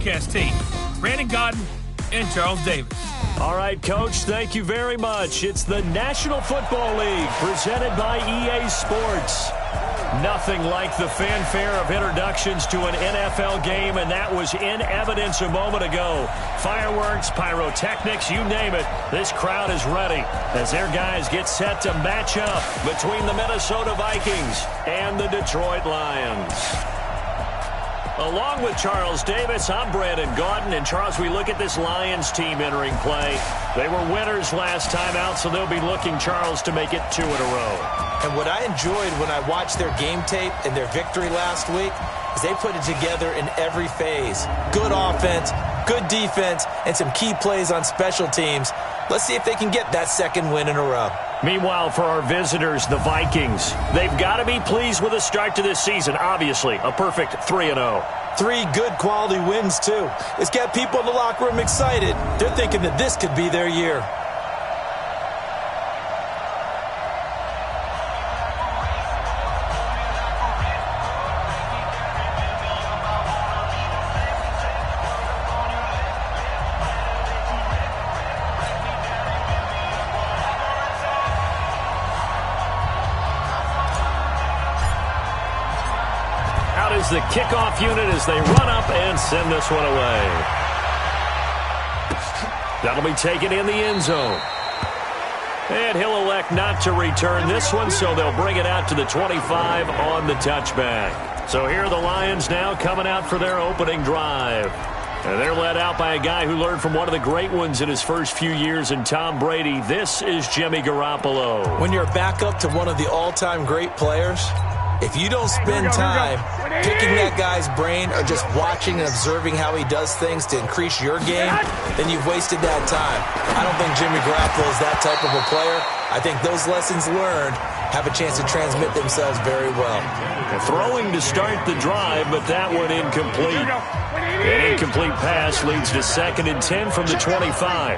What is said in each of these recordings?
broadcast team, Brandon Gaudin and Charles Davis. All right, Coach, thank you very much. It's the National Football League presented by EA Sports. Nothing like the fanfare of introductions to an NFL game, and that was in evidence a moment ago. Fireworks, pyrotechnics, you name it. This crowd is ready as their guys get set to match up between the Minnesota Vikings and the Detroit Lions. Along with Charles Davis, I'm Brandon Gaudin. And, Charles, we look at this Lions team entering play. They were winners last time out, so they'll be looking, Charles, to make it 2 in a row. And what I enjoyed when I watched their game tape and their victory last week is they put it together in every phase. Good offense, good defense, and some key plays on special teams. Let's see if they can get that second win in a row. Meanwhile, for our visitors, the Vikings, they've got to be pleased with the start to this season. Obviously, a perfect 3-0. 3 good quality wins, too. It's got people in the locker room excited. They're thinking that this could be their year. The kickoff unit as they run up and send this one away. That'll be taken in the end zone. And he'll elect not to return this one, so they'll bring it out to the 25 on the touchback. So here are the Lions now coming out for their opening drive. And they're led out by a guy who learned from one of the great ones in his first few years in Tom Brady. This is Jimmy Garoppolo. When you're back up to one of the all-time great players, if you don't spend time picking that guy's brain or just watching and observing how he does things to increase your game, then you've wasted that time. I don't think Jimmy Garoppolo is that type of a player. I think those lessons learned have a chance to transmit themselves very well. Throwing to start the drive, but that one incomplete. An incomplete pass leads to 2nd and 10 from the 25.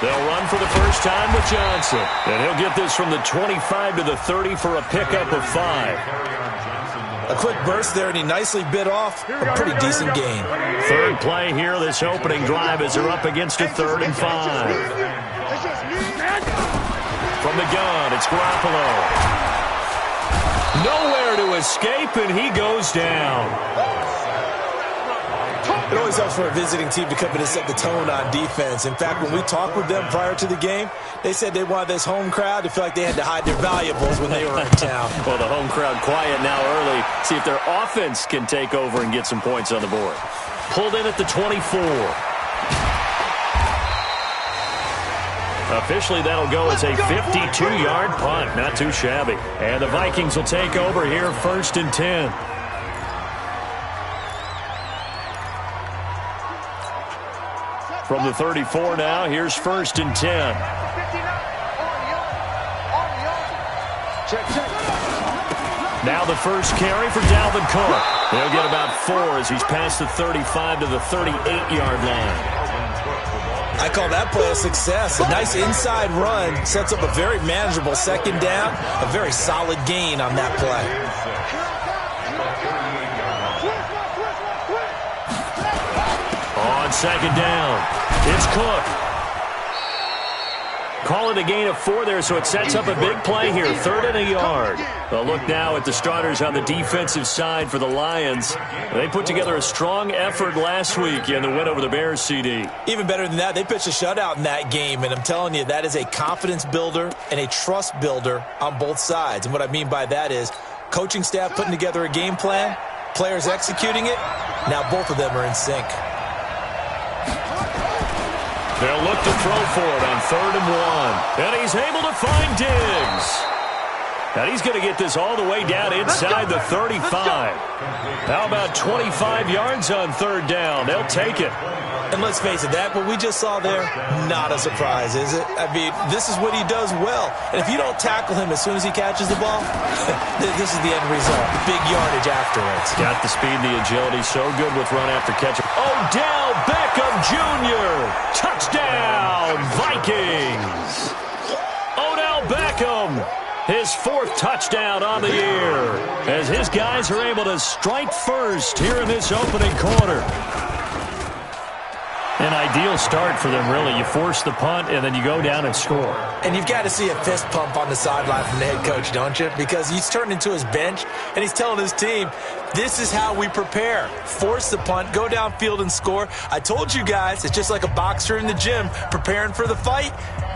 They'll run for the first time with Johnson. And he'll get this from the 25 to the 30 for a pickup of 5. A quick burst there, and he nicely bit off a pretty decent gain. Third play here, this opening drive, as they're up against a 3rd and 5. From the gun, it's Garoppolo. Nowhere to escape, and he goes down. It always helps for a visiting team to come in and set the tone on defense. In fact, when we talked with them prior to the game, they said they wanted this home crowd to feel like they had to hide their valuables when they were in town. Well, the home crowd quiet now early. See if their offense can take over and get some points on the board. Pulled in at the 24. Officially, that'll go as a 52-yard punt. Not too shabby. And the Vikings will take over here, 1st and 10. From the 34 now, here's 1st and 10. Now the first carry for Dalvin Cook. He'll get about 4 as he's past the 35 to the 38-yard line. I call that play a success. A nice inside run sets up a very manageable 2nd down, a very solid gain on that play. On 2nd down, it's Cook. Call it a gain of 4 there, so it sets up a big play here, 3rd and a yard. Well, look now at the starters on the defensive side for the Lions. They put together a strong effort last week in the win over the Bears, CD. Even better than that, they pitched a shutout in that game, and I'm telling you, that is a confidence builder and a trust builder on both sides. And what I mean by that is coaching staff putting together a game plan, players executing it. Now both of them are in sync. They'll look to throw for it on 3rd and 1. And he's able to find Diggs. And he's going to get this all the way down inside the 35. How about 25 yards on 3rd down? They'll take it. And let's face it, that what we just saw there, not a surprise, is it? I mean, this is what he does well. And if you don't tackle him as soon as he catches the ball, this is the end result. Big yardage afterwards. Got the speed and the agility, so good with run after catch. Odell Beckham Jr. Touchdown, Vikings. Odell Beckham. His fourth touchdown on the year as his guys are able to strike first here in this opening quarter. An ideal start for them, really. You force the punt, and then you go down and score. And you've got to see a fist pump on the sideline from the head coach, don't you? Because he's turned into his bench, and he's telling his team, this is how we prepare. Force the punt, go downfield and score. I told you guys, it's just like a boxer in the gym preparing for the fight.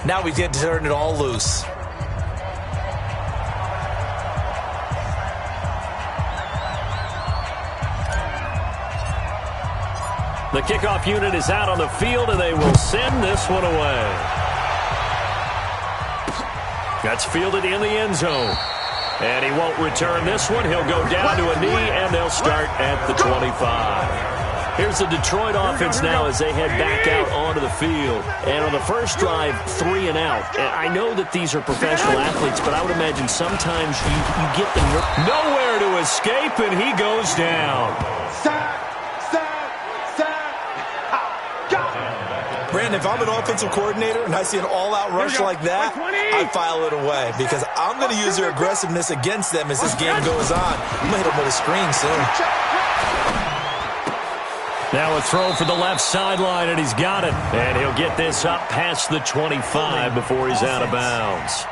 Now we get to turn it all loose. The kickoff unit is out on the field, and they will send this one away. That's fielded in the end zone. And he won't return this one. He'll go down to a knee, and they'll start at the 25. Here's the Detroit offense now as they head back out onto the field. And on the first drive, 3 and out. And I know that these are professional athletes, but I would imagine sometimes you get them nowhere to escape, and he goes down. Brandon, if I'm an offensive coordinator and I see an all-out rush like that, I file it away because I'm going to use their aggressiveness against them as this game goes on. I'm going to hit them with a screen soon. Now a throw for the left sideline, and he's got it. And he'll get this up past the 25 before he's out of bounds.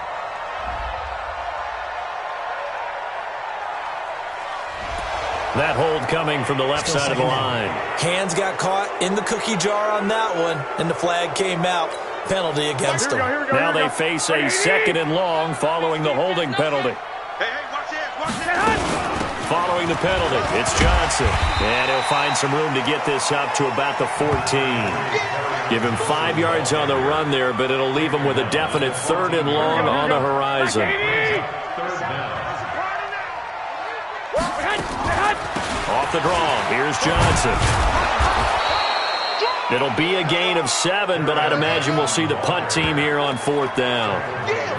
That hold coming from the left side of the line. Hands got caught in the cookie jar on that one, and the flag came out. Penalty against them. Now they face a 2nd and long following the holding penalty. Following the penalty, it's Johnson. And he'll find some room to get this up to about the 14. Give him 5 yards on the run there, but it'll leave him with a definite 3rd and long on the horizon. Off the draw, here's Johnson. It'll be a gain of 7, but I'd imagine we'll see the punt team here on 4th down.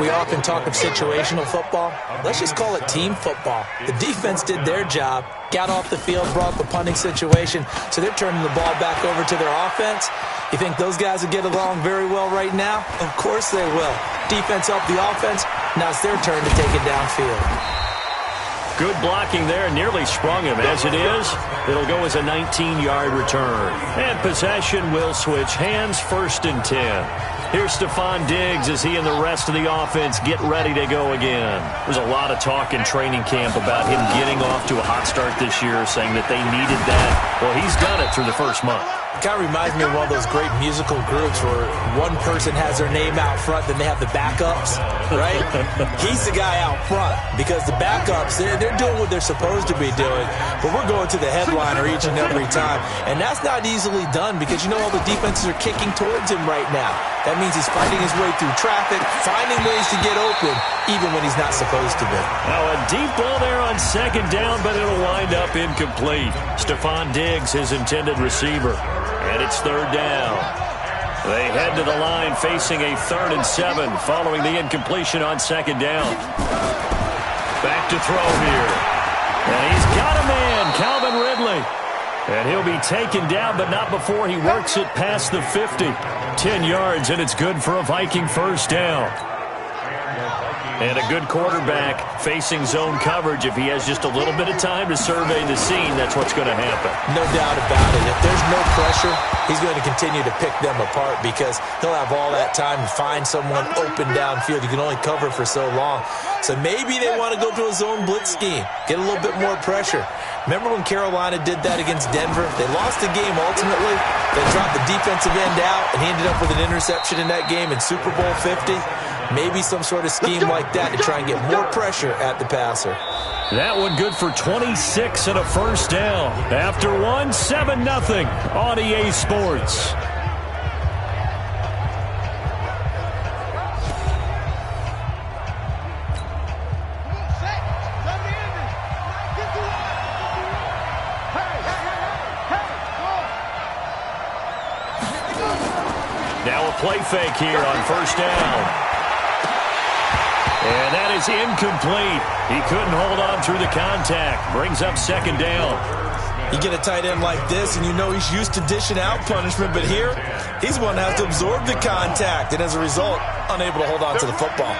We often talk of situational football. Let's just call it team football. The defense did their job, got off the field, brought the punting situation, so they're turning the ball back over to their offense. You think those guys will get along very well right now? Of course they will. Defense helped the offense. Now it's their turn to take it downfield. Good blocking there, nearly sprung him. As it is, it'll go as a 19-yard return. And possession will switch hands, 1st and 10. Here's Stephon Diggs as he and the rest of the offense get ready to go again. There's a lot of talk in training camp about him getting off to a hot start this year, saying that they needed that. Well, he's done it through the first month. It kind of reminds me of one of those great musical groups where one person has their name out front, then they have the backups, right? He's the guy out front because the backups, they're doing what they're supposed to be doing, but we're going to the headliner each and every time. And that's not easily done because, you know, all the defenses are kicking towards him right now. That means he's fighting his way through traffic, finding ways to get open, even when he's not supposed to be. Now a deep ball there on 2nd down, but it'll wind up incomplete. Stephon Diggs, his intended receiver. And it's 3rd down. They head to the line facing a 3rd and 7 following the incompletion on 2nd down. Back to throw here. And he's got a man, Calvin Ridley. And he'll be taken down, but not before he works it past the 50. 10 yards, and it's good for a Viking 1st down. And a good quarterback facing zone coverage. If he has just a little bit of time to survey the scene, that's what's going to happen. No doubt about it. If there's no pressure, he's going to continue to pick them apart because he'll have all that time to find someone open downfield. You can only cover for so long. So maybe they want to go to a zone blitz scheme, get a little bit more pressure. Remember when Carolina did that against Denver? They lost the game ultimately. They dropped the defensive end out, and he ended up with an interception in that game in Super Bowl 50. Maybe some sort of scheme like that to try and get more pressure at the passer. That one good for 26 and a 1st down. After 1, 7-0 on EA Sports. Now a play fake here on 1st down. And that is incomplete. He couldn't hold on through the contact. Brings up 2nd down. You get a tight end like this, and you know he's used to dishing out punishment, but here, he's one that has to absorb the contact, and as a result, unable to hold on to the football.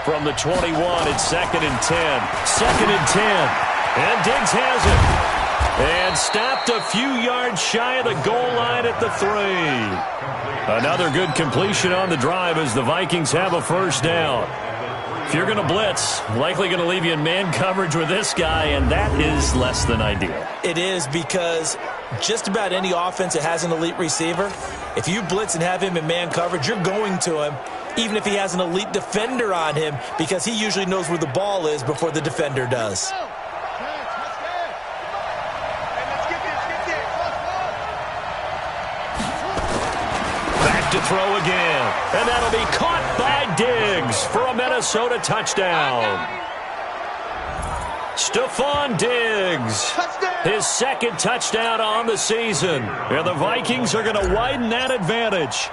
From the 21, it's 2nd and 10. 2nd and 10. And Diggs has it. And stopped a few yards shy of the goal line at the 3. Another good completion on the drive as the Vikings have a first down. If you're going to blitz, likely going to leave you in man coverage with this guy, and that is less than ideal. It is, because just about any offense that has an elite receiver, if you blitz and have him in man coverage, you're going to him, even if he has an elite defender on him, because he usually knows where the ball is before the defender does. Back to throw again, and that'll be caught by Diggs for a Minnesota touchdown. Stephon Diggs, his 2nd touchdown on the season. And the Vikings are going to widen that advantage.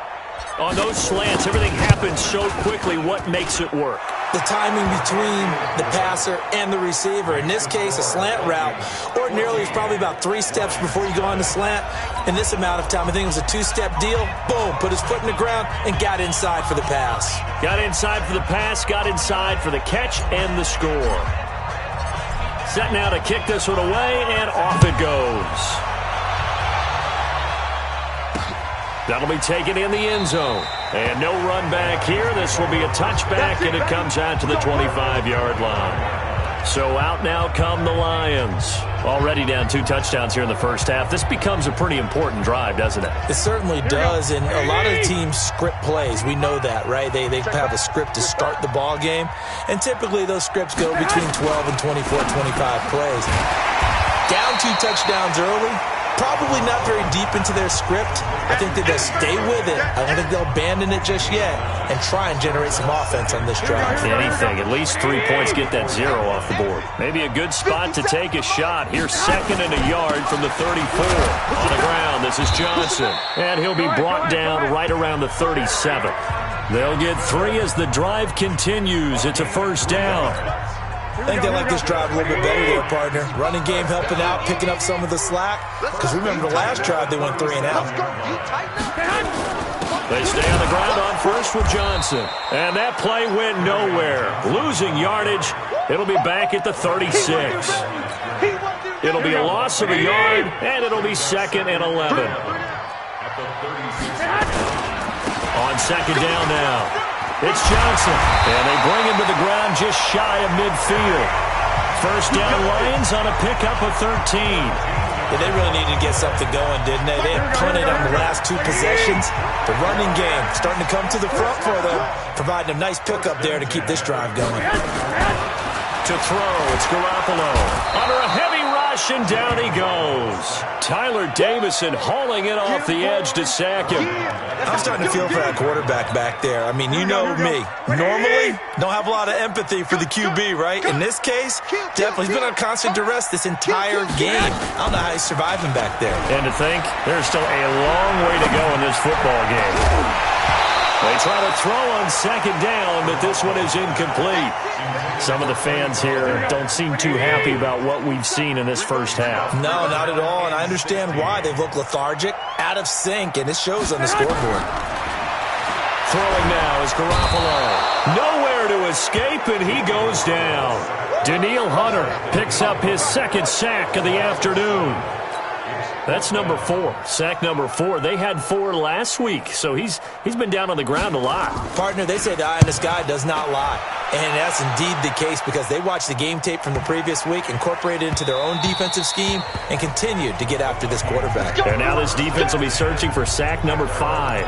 On those slants, everything happens so quickly. What makes it work? The timing between the passer and the receiver. In this case, a slant route ordinarily is probably about 3 steps before you go on the slant. In this amount of time, I think it was a 2-step deal. Boom, put his foot in the ground and got inside for the pass. Got inside for the pass, got inside for the catch and the score. Set now to kick this one away, and off it goes. That'll be taken in the end zone. And no run back here. This will be a touchback, and it comes out to the 25-yard line. So out now come the Lions. Already down 2 touchdowns here in the first half. This becomes a pretty important drive, doesn't it? It certainly does, and a lot of the teams script plays. We know that, right? They have a script to start the ball game, and typically those scripts go between 12 and 24, 25 plays. Down 2 touchdowns early. Probably not very deep into their script. I think that they'll stay with it. I don't think they'll abandon it just yet and try and generate some offense on this drive. Anything. At least 3 points, get that 0 off the board. Maybe a good spot to take a shot. Here's 2nd and a yard from the 34. On the ground, this is Johnson. And he'll be brought down right around the 37. They'll get 3 as the drive continues. It's a first down. I think they like this drive a little bit better there, partner. Running game helping out, picking up some of the slack. Because remember, the last drive, they went 3 and out. They stay on the ground on first with Johnson. And that play went nowhere. Losing yardage. It'll be back at the 36. It'll be a loss of a yard, and it'll be 2nd and 11. On 2nd down now. It's Johnson, and they bring him to the ground just shy of midfield. First down Lions on a pickup of 13. Yeah, they really needed to get something going, didn't they? They had punted on the last 2 possessions. The running game starting to come to the front for them, providing a nice pickup there to keep this drive going. To throw, it's Garoppolo. Under a heavy rush, and down he goes. Tyler Davison hauling it off the edge to sack him. I'm starting to feel for that quarterback back there. I mean, you know me. Normally, don't have a lot of empathy for the QB, right? In this case, definitely. He's been on constant duress this entire game. I don't know how he's surviving back there. And to think, there's still a long way to go in this football game. They try to throw on 2nd down, but this one is incomplete. Some of the fans here don't seem too happy about what we've seen in this first half. No, not at all, and I understand why. They've looked lethargic, out of sync, and it shows on the scoreboard. Throwing now is Garoppolo. Nowhere to escape, and he goes down. Danielle Hunter picks up his 2nd sack of the afternoon. That's number 4. Sack number 4. They had 4 last week, so he's been down on the ground a lot. Partner, they say the eye in the sky does not lie. And that's indeed the case because they watched the game tape from the previous week, incorporated it into their own defensive scheme, and continued to get after this quarterback. And now this defense will be searching for sack number 5.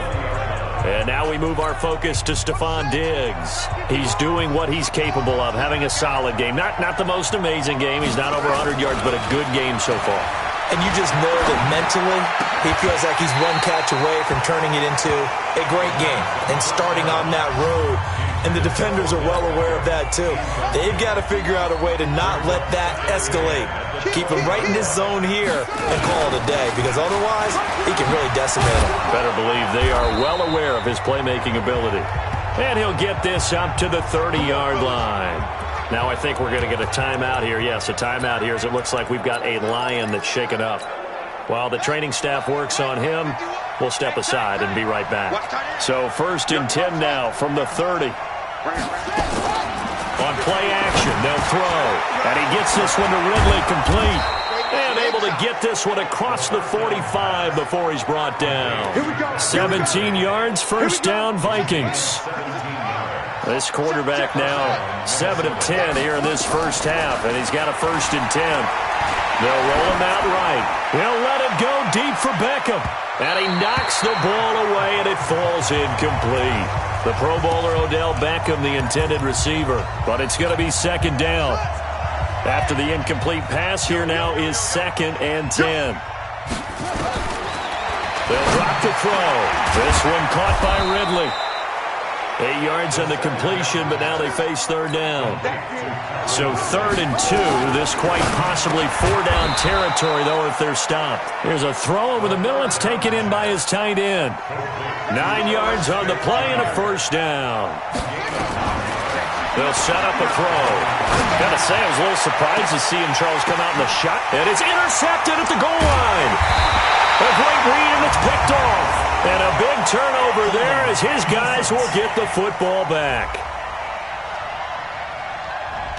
And now we move our focus to Stephon Diggs. He's doing what he's capable of, having a solid game. Not the most amazing game. He's not over 100 yards, but a good game so far. And you just know that mentally, he feels like he's one catch away from turning it into a great game and starting on that road. And the defenders are well aware of that, too. They've got to figure out a way to not let that escalate. Keep him right in this zone here and call it a day, because otherwise, he can really decimate him. Better believe they are well aware of his playmaking ability. And he'll get this up to the 30-yard line. Now I think we're going to get a timeout here. Yes, a timeout here as it looks like we've got a Lion that's shaken up. While the training staff works on him, we'll step aside and be right back. So 1st and 10 now from the 30. On play action, they'll throw. And he gets this one to Ridley complete. And able to get this one across the 45 before he's brought down. 17 yards, first down, Vikings. This quarterback now 7 of 10 here in this first half, and he's got a 1st and 10. They'll roll him out right. He'll let it go deep for Beckham. And he knocks the ball away, and it falls incomplete. The Pro Bowler Odell Beckham, the intended receiver. But it's going to be 2nd down. After the incomplete pass, here now is 2nd and 10. They'll drop the throw. This one caught by Ridley. 8 yards on the completion, but now they face 3rd down. So 3rd and 2. This quite possibly 4-down territory, though, if they're stopped. Here's a throw over the middle. It's taken in by his tight end. 9 yards on the play and a 1st down. They'll set up a throw. Got to say, I was a little surprised to see him, Charles, come out in the shot. And it's intercepted at the goal line. A great read, and it's picked off. And a big turnover there as his guys will get the football back.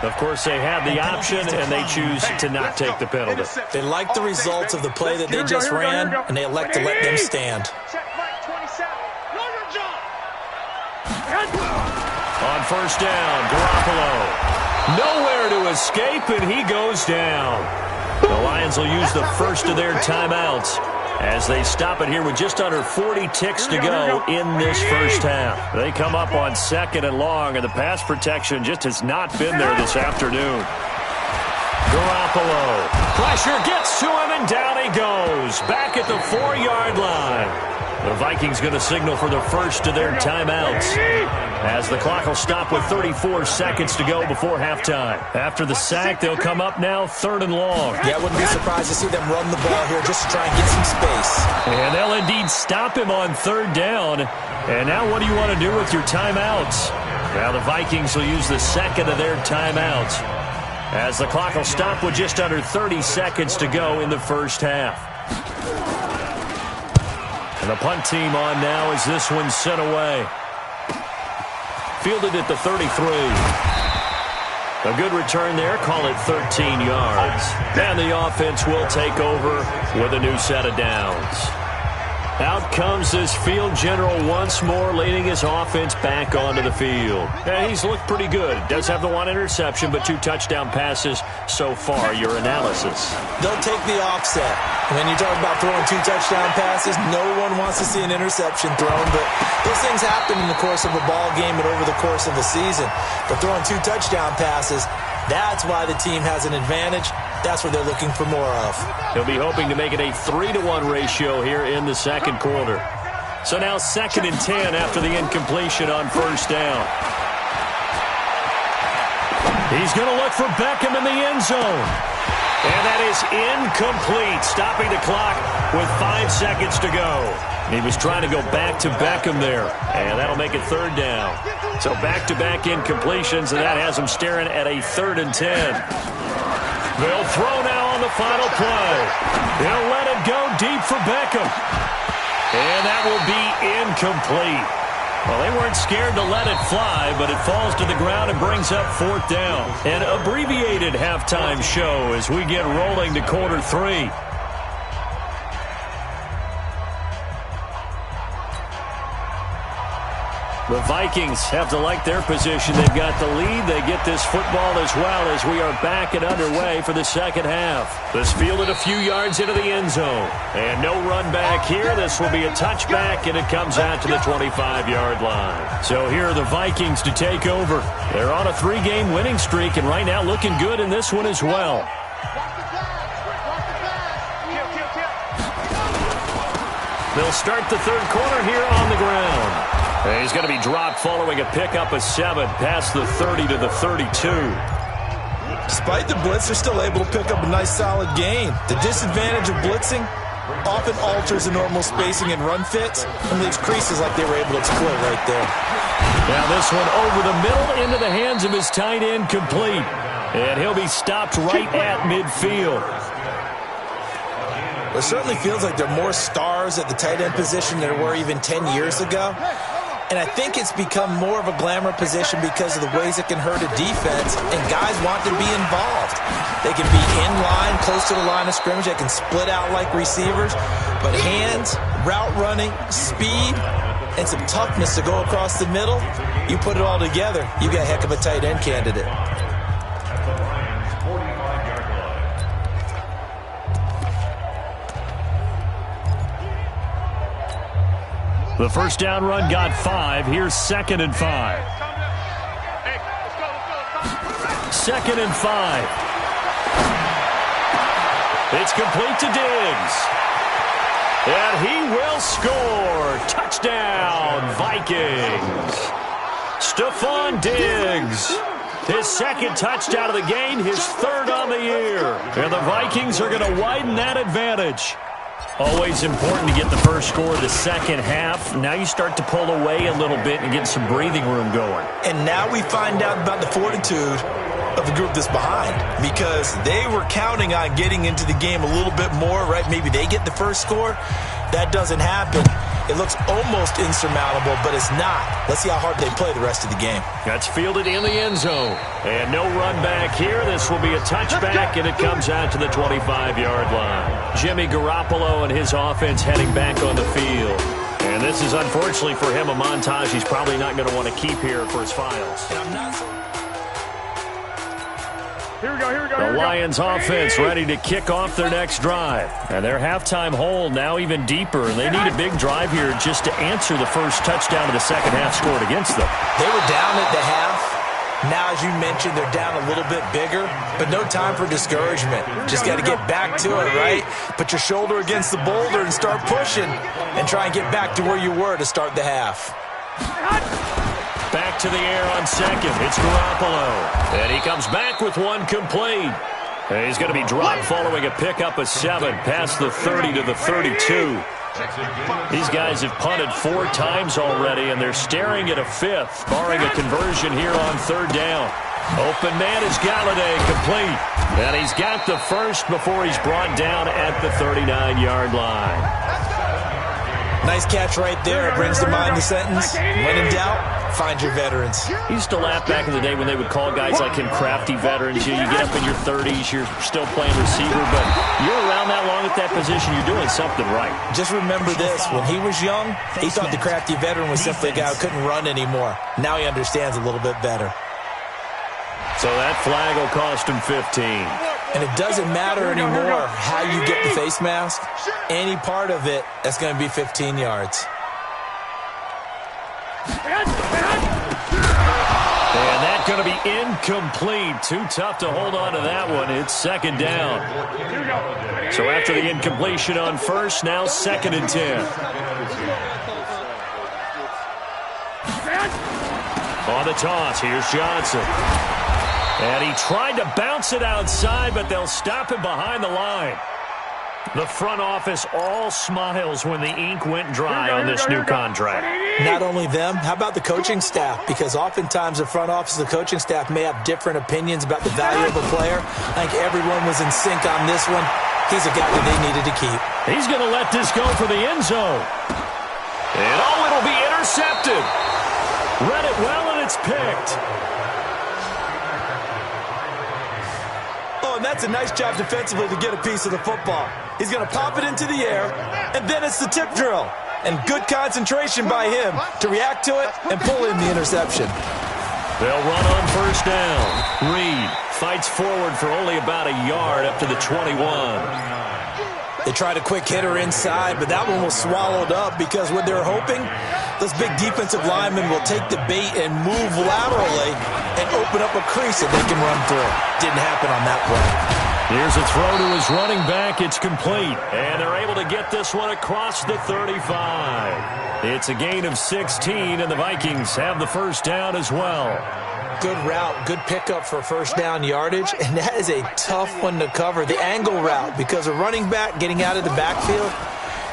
Of course, they have the option, and they choose to not take the penalty. They like the results of the play that they just ran, and they elect to let them stand. On 1st down, Garoppolo. Nowhere to escape, and he goes down. The Lions will use the first of their timeouts as they stop it here with just under 40 ticks to go in this first half. They come up on 2nd and long, and the pass protection just has not been there this afternoon. Garoppolo. Pressure gets to him, and down he goes. Back at the 4-yard line. The Vikings going to signal for the first of their timeouts as the clock will stop with 34 seconds to go before halftime. After the sack, they'll come up now 3rd and long. Yeah, I wouldn't be surprised to see them run the ball here just to try and get some space. And they'll indeed stop him on 3rd down. And now what do you want to do with your timeouts? Now the Vikings will use the 2nd of their timeouts as the clock will stop with just under 30 seconds to go in the first half. And the punt team on now as this one's sent away. Fielded at the 33. A good return there. Call it 13 yards. And the offense will take over with a new set of downs. Out comes this field general once more, leading his offense back onto the field. And he's looked pretty good. Does have the 1 interception, but 2 touchdown passes so far. Your analysis? They'll take the offset. When you talk about throwing 2 touchdown passes, no one wants to see an interception thrown, but those things happen in the course of a ball game and over the course of a season. But throwing 2 touchdown passes, that's why the team has an advantage. That's what they're looking for more of. He'll be hoping to make it a 3-to-1 ratio here in the second quarter. So now 2nd and 10 after the incompletion on 1st down. He's going to look for Beckham in the end zone. And that is incomplete, stopping the clock with 5 seconds to go. He was trying to go back to Beckham there, and that'll make it 3rd down. So back-to-back incompletions, and that has him staring at a 3rd and 10. They'll throw now on the final play. They'll let it go deep for Beckham. And that will be incomplete. Well, they weren't scared to let it fly, but it falls to the ground and brings up 4th down. An abbreviated halftime show as we get rolling to quarter 3. The Vikings have to like their position. They've got the lead. They get this football as well as we are back and underway for the second half. This fielded a few yards into the end zone. And no run back here. This will be a touchback, and it comes out to the 25-yard line. So here are the Vikings to take over. They're on a 3-game winning streak, and right now looking good in this one as well. They'll start the third quarter here on the ground. And he's going to be dropped following a pickup of 7 past the 30 to the 32. Despite the blitz, they're still able to pick up a nice solid gain. The disadvantage of blitzing often alters the normal spacing and run fits and leaves creases like they were able to exploit right there. Now this one over the middle into the hands of his tight end, complete. And he'll be stopped right at midfield. It certainly feels like there are more stars at the tight end position than there were even 10 years ago. And I think it's become more of a glamour position because of the ways it can hurt a defense, and guys want to be involved. They can be in line, close to the line of scrimmage. They can split out like receivers. But hands, route running, speed, and some toughness to go across the middle, you put it all together, you got a heck of a tight end candidate. The first down run got 5. Here's 2nd and 5. 2nd and 5. It's complete to Diggs. And he will score. Touchdown, Vikings. Stephon Diggs. His 2nd touchdown of the game, his 3rd on the year. And the Vikings are going to widen that advantage. Always important to get the first score of the second half. Now you start to pull away a little bit and get some breathing room going. And now we find out about the fortitude of the group that's behind, because they were counting on getting into the game a little bit more, right? Maybe they get the first score. That doesn't happen. It looks almost insurmountable, but it's not. Let's see how hard they play the rest of the game. That's fielded in the end zone. And no run back here. This will be a touchback, and it comes out to the 25-yard line. Jimmy Garoppolo and his offense heading back on the field. And this is, unfortunately for him, a montage he's probably not going to want to keep here for his files. And I'm not so... Here we go. The Lions offense ready to kick off their next drive. And their halftime hole now even deeper. And they need a big drive here just to answer the first touchdown of the second half scored against them. They were down at the half. Now, as you mentioned, they're down a little bit bigger, but no time for discouragement. Just got to get back to it, right? Put your shoulder against the boulder and start pushing and try and get back to where you were to start the half. Back to the air on 2nd. It's Garoppolo. And he comes back with one complete. And he's going to be dropped following a pickup of 7 past the 30 to the 32. These guys have punted 4 times already, and they're staring at a 5th, barring a conversion here on 3rd down. Open man is Galladay, complete. And he's got the first before he's brought down at the 39-yard line. Nice catch right there. It brings to mind the sentence, when in doubt, find your veterans. I used to laugh back in the day when they would call guys like him crafty veterans. You get up in your 30s, you're still playing receiver, but you're around that long at that position, you're doing something right. Just remember this. When he was young, he thought the crafty veteran was simply a guy who couldn't run anymore. Now he understands a little bit better. So that flag will cost him 15. And it doesn't matter anymore how you get the face mask. Any part of it, that's going to be 15 yards. And that's going to be incomplete. Too tough to hold on to that one. It's 2nd down. So after the incompletion on 1st, now 2nd and 10. On the toss, here's Johnson. And he tried to bounce it outside, but they'll stop him behind the line. The front office all smiles when the ink went dry on this new contract. Not only them, how about the coaching staff? Because oftentimes the front office and the coaching staff may have different opinions about the value of a player. I think everyone was in sync on this one. He's a guy that they needed to keep. He's going to let this go for the end zone. And it'll be intercepted. Read it well, and it's picked. And that's a nice job defensively to get a piece of the football. He's going to pop it into the air, and then it's the tip drill. And good concentration by him to react to it and pull in the interception. They'll run on 1st down. Reed fights forward for only about a yard up to the 21. They tried a quick hitter inside, but that one was swallowed up because what they're hoping, those big defensive linemen will take the bait and move laterally and open up a crease that they can run through. Didn't happen on that play. Here's a throw to his running back. It's complete. And they're able to get this one across the 35. It's a gain of 16, and the Vikings have the first down as well. Good route, good pickup for first down yardage, and that is a tough one to cover, the angle route, because a running back getting out of the backfield,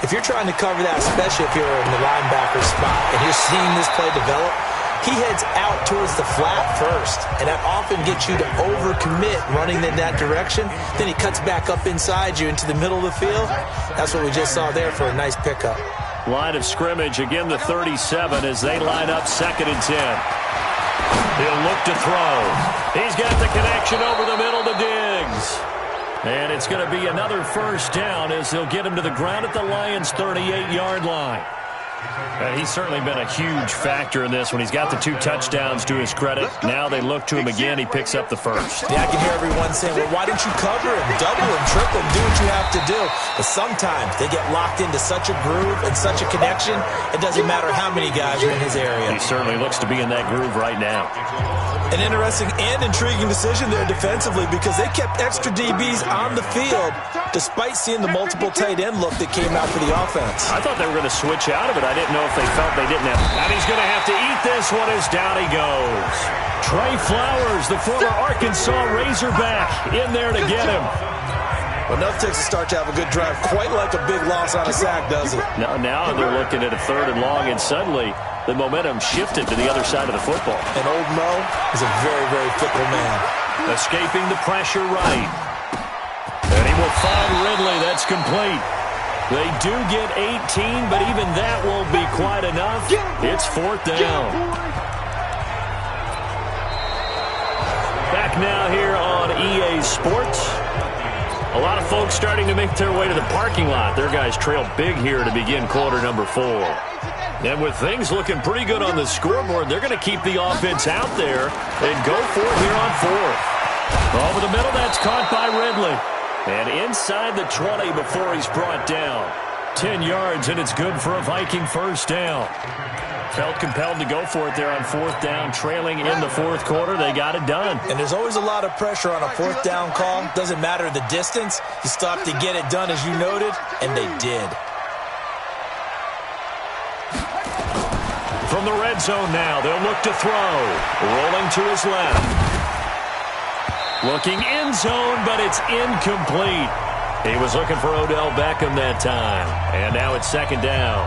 if you're trying to cover that, especially if you're in the linebacker spot and you're seeing this play develop, he heads out towards the flat first, and that often gets you to overcommit running in that direction. Then he cuts back up inside you into the middle of the field. That's what we just saw there for a nice pickup. Line of scrimmage, again the 37 as they line up 2nd and 10. He'll look to throw. He's got the connection over the middle to Diggs. And it's going to be another first down as they'll get him to the ground at the Lions' 38-yard line. And he's certainly been a huge factor in this when he's got the 2 touchdowns to his credit. Now they look to him again. He picks up the first. Yeah, I can hear everyone saying, well, why don't you cover him, double him, triple him, do what you have to do. But sometimes they get locked into such a groove and such a connection, it doesn't matter how many guys are in his area. He certainly looks to be in that groove right now. An interesting and intriguing decision there defensively because they kept extra DBs on the field despite seeing the multiple tight end look that came out for the offense. I thought they were going to switch out of it. I didn't know if they felt they didn't have. And he's going to have to eat this one as down he goes. Trey Flowers, the former Arkansas Razorback, in there to get him. Well, enough takes a start to have a good drive. Quite like a big loss on a sack, does it? Now they're looking at a 3rd and long, and suddenly the momentum shifted to the other side of the football. And old Mo is a very, very fickle man. Escaping the pressure right. And he will find Ridley. That's complete. They do get 18, but even that won't be quite enough. It's 4th down. Back now here on EA Sports. A lot of folks starting to make their way to the parking lot. Their guys trail big here to begin quarter number 4. And with things looking pretty good on the scoreboard, they're going to keep the offense out there and go for it here on 4th. Over the middle, that's caught by Ridley. And inside the 20 before he's brought down. 10 yards, and it's good for a Viking first down. Felt compelled to go for it there on 4th down, trailing in the 4th quarter. They got it done. And there's always a lot of pressure on a 4th down call. Doesn't matter the distance. You still have to get it done, as you noted, and they did. From the red zone now, they'll look to throw. Rolling to his left. Looking end zone, but it's incomplete. He was looking for Odell Beckham that time. And now it's 2nd down.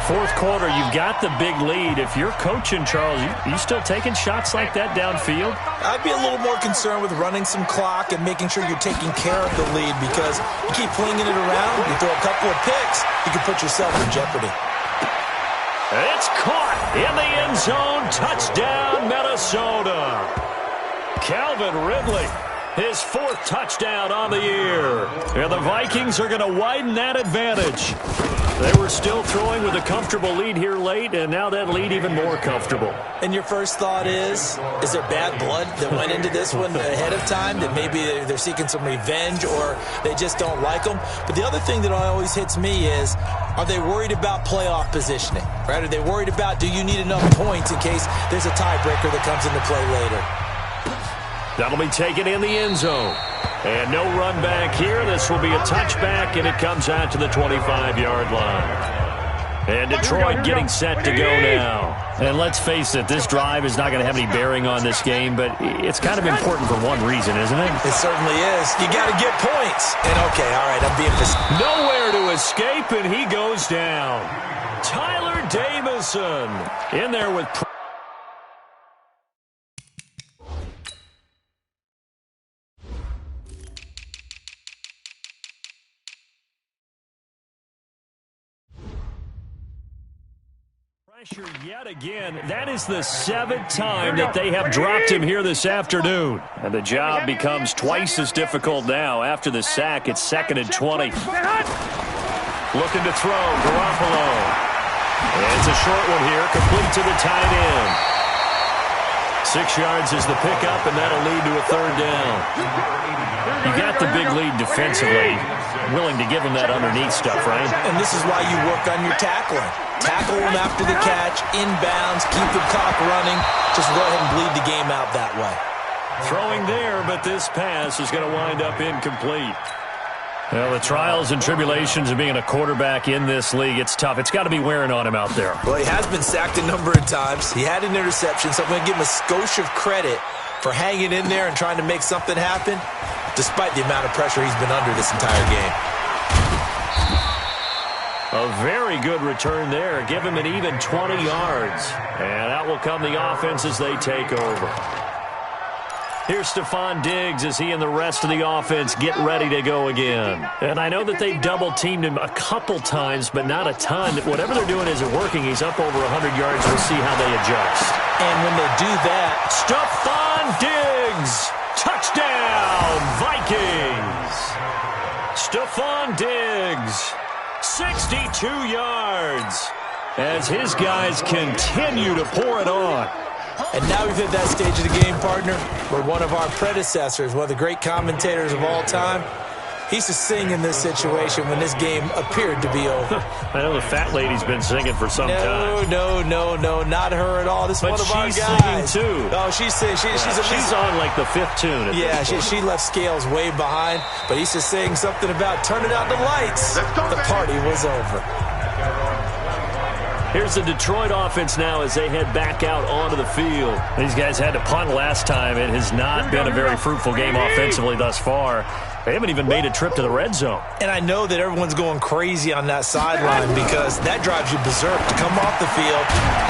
4th quarter, you've got the big lead. If you're coaching, Charles, you still taking shots like that downfield? I'd be a little more concerned with running some clock and making sure you're taking care of the lead because you keep flinging it around, you throw a couple of picks, you can put yourself in jeopardy. It's caught in the end zone. Touchdown, Minnesota. Calvin Ridley, his 4th touchdown on the year. And the Vikings are going to widen that advantage. They were still throwing with a comfortable lead here late, and now that lead even more comfortable. And your first thought is there bad blood that went into this one ahead of time, that maybe they're seeking some revenge or they just don't like them? But the other thing that always hits me is, are they worried about playoff positioning? Right? Are they worried about, do you need enough points in case there's a tiebreaker that comes into play later? That'll be taken in the end zone. And no run back here. This will be a touchback, and it comes out to the 25-yard line. And Detroit getting set to go now. And let's face it, this drive is not going to have any bearing on this game, but it's kind of important for one reason, isn't it? It certainly is. You got to get points. And, okay, all right, I'm being nowhere to escape, and he goes down. Tyler Davison in there with pressure yet again. That is the 7th time that they have dropped him here this afternoon. And the job becomes twice as difficult now. After the sack, it's 2nd and 20. Looking to throw, Garoppolo. And it's a short one here, complete to the tight end. 6 yards is the pickup, and that'll lead to a 3rd down. You got the big lead defensively. Willing to give him that underneath stuff, right? And this is why you work on your tackling. Tackle him after the catch, inbounds, keep the clock running. Just go ahead and bleed the game out that way. Throwing there, but this pass is going to wind up incomplete. Well, the trials and tribulations of being a quarterback in this league, it's tough. It's got to be wearing on him out there. Well, he has been sacked a number of times. He had an interception, so I'm going to give him a skosh of credit for hanging in there and trying to make something happen, despite the amount of pressure he's been under this entire game. A very good return there. Give him an even 20 yards. And out will come the offense as they take over. Here's Stephon Diggs as he and the rest of the offense get ready to go again. And I know that they've double-teamed him a couple times, but not a ton. Whatever they're doing isn't working. He's up over 100 yards. We'll see how they adjust. And when they do that, Stephon Diggs, touchdown, Vikings. Stephon Diggs, 62 yards as his guys continue to pour it on. And now we've hit that stage of the game, partner, where one of our predecessors, one of the great commentators of all time, he used to sing in this situation when this game appeared to be over. I know the fat lady's been singing for some time. No, not her at all. This is one of our guys. But she's singing, too. Oh, she's singing. She's on, like, the fifth tune. Yeah, she left Scales way behind, but he used to sing something about turning out the lights. The party was over. Here's the Detroit offense now as they head back out onto the field. These guys had to punt last time. It has not been a very fruitful game offensively thus far. They haven't even made a trip to the red zone. And I know that everyone's going crazy on that sideline because that drives you berserk to come off the field,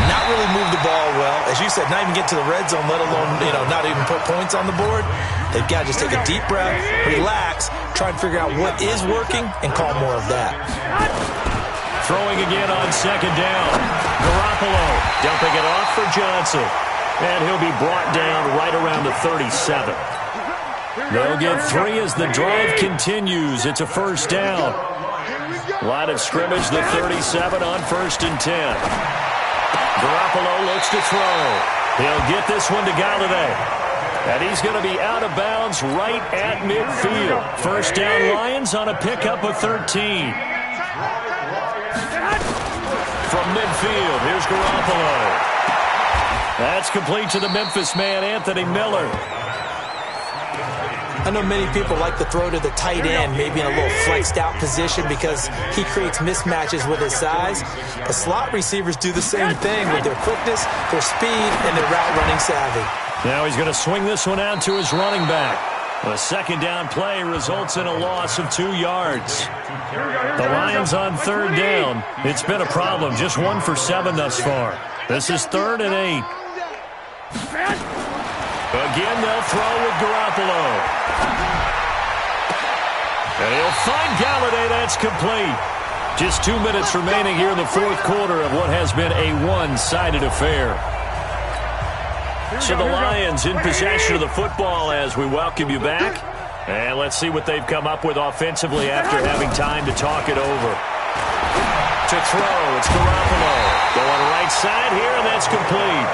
not really move the ball well. As you said, not even get to the red zone, let alone, not even put points on the board. They've got to just take a deep breath, relax, try and figure out what is working, and call more of that. Throwing again on second down. Garoppolo dumping it off for Johnson. And he'll be brought down right around the 37. They'll get 3 as the drive continues. It's a first down. Line of scrimmage, the 37 on 1st and 10. Garoppolo looks to throw. He'll get this one to Galladay. And he's going to be out of bounds right at midfield. First down Lions on a pickup of 13. From midfield, here's Garoppolo. That's complete to the Memphis man, Anthony Miller. I know many people like to throw to the tight end, maybe in a little flexed out position because he creates mismatches with his size. But slot receivers do the same thing with their quickness, their speed, and their route running savvy. Now he's going to swing this one out to his running back. A second down play results in a loss of 2 yards. The Lions on third down. It's been a problem. Just 1 for 7 thus far. This is 3rd and 8. Again, they'll throw with Garoppolo. And he'll find Galladay. That's complete. Just 2 minutes remaining here in the fourth quarter of what has been a one-sided affair. So the Lions in possession of the football as we welcome you back. And let's see what they've come up with offensively after having time to talk it over. To throw, it's Garoppolo. Going right side here, and that's complete.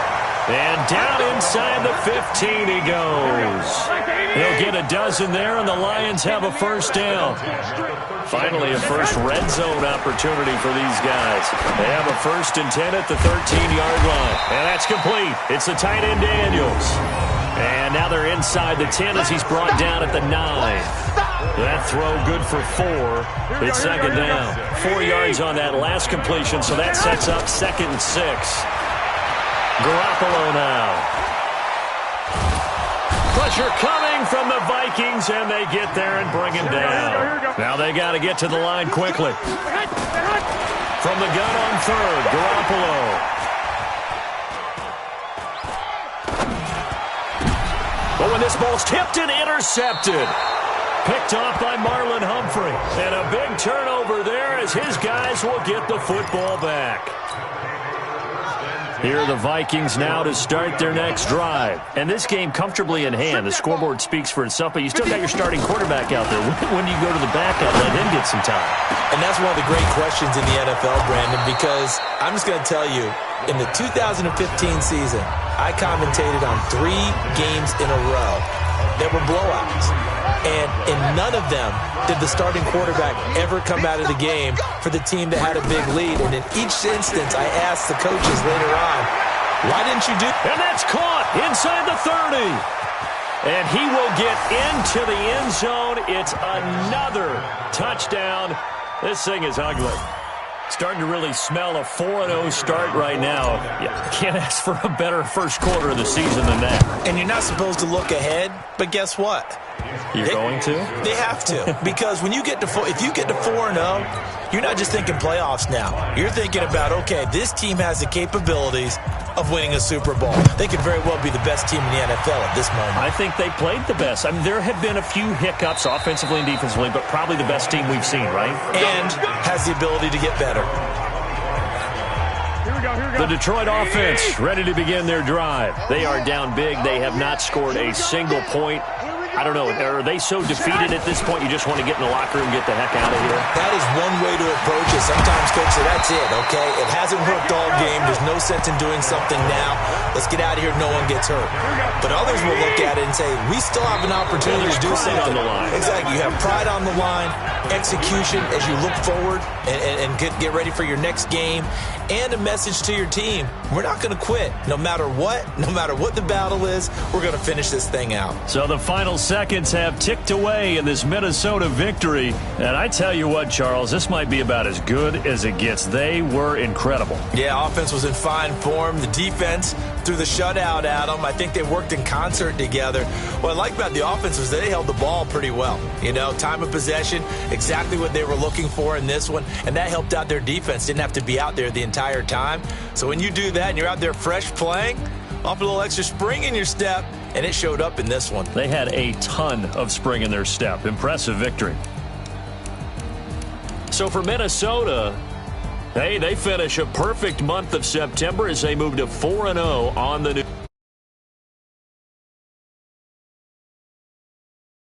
And down inside the 15 he goes. He'll get a dozen there, and the Lions have a first down. Finally, a first red zone opportunity for these guys. They have a 1st and 10 at the 13-yard line. And that's complete. It's the tight end Daniels. And now they're inside the 10 as he's brought down at the 9. That throw good for 4. It's second down. 4 yards on that last completion, so that sets up 2nd and 6. Garoppolo now. Pressure coming from the Vikings, and they get there and bring him down. Now they got to get to the line quickly. From the gun on 3rd, Garoppolo. But when this ball's tipped and intercepted. Picked off by Marlon Humphrey. And a big turnover there as his guys will get the football back. Here are the Vikings now to start their next drive. And this game comfortably in hand. The scoreboard speaks for itself, but you still got your starting quarterback out there. When do you go to the backup, let him get some time? And that's one of the great questions in the NFL, Brandon, because I'm just going to tell you, in the 2015 season, I commentated on 3 games in a row that were blowouts. And in none of them did the starting quarterback ever come out of the game for the team that had a big lead. And in each instance, I asked the coaches later on, why didn't you do that? And that's caught inside the 30. And he will get into the end zone. It's another touchdown. This thing is ugly. Starting to really smell a 4-0 start right now. Yeah, can't ask for a better first quarter of the season than that. And you're not supposed to look ahead, but guess what? You're going to? They have to. Because when you get to if you get to 4-0, you're not just thinking playoffs now. You're thinking about, okay, this team has the capabilities of winning a Super Bowl. They could very well be the best team in the NFL at this moment. I think they played the best. I mean, there have been a few hiccups offensively and defensively, but probably the best team we've seen, right? And has the ability to get better. The Detroit offense ready to begin their drive. They are down big. They have not scored a single point. I don't know. Are they so defeated at this point you just want to get in the locker room and get the heck out of here? That is one way to approach it. Sometimes, Coach, say that's it, okay? It hasn't worked all game. There's no sense in doing something now. Let's get out of here. No one gets hurt. But others will look at it and say, we still have an opportunity to do something. On the line. Exactly. You have pride on the line, execution as you look forward and get ready for your next game, and a message to your team. We're not going to quit. No matter what the battle is, we're going to finish this thing out. So the final seconds have ticked away in this Minnesota victory. And I tell you what, Charles, this might be about as good as it gets. They were incredible. Yeah, offense was in fine form. The defense threw the shutout at them. I think they worked in concert together. What I like about the offense was they held the ball pretty well. You know, time of possession, exactly what they were looking for in this one. And that helped out their defense. Didn't have to be out there the entire time. So when you do that and you're out there fresh playing, off a little extra spring in your step, and it showed up in this one. They had a ton of spring in their step. Impressive victory. So for Minnesota, hey, they finish a perfect month of September as they move to 4-0 on the new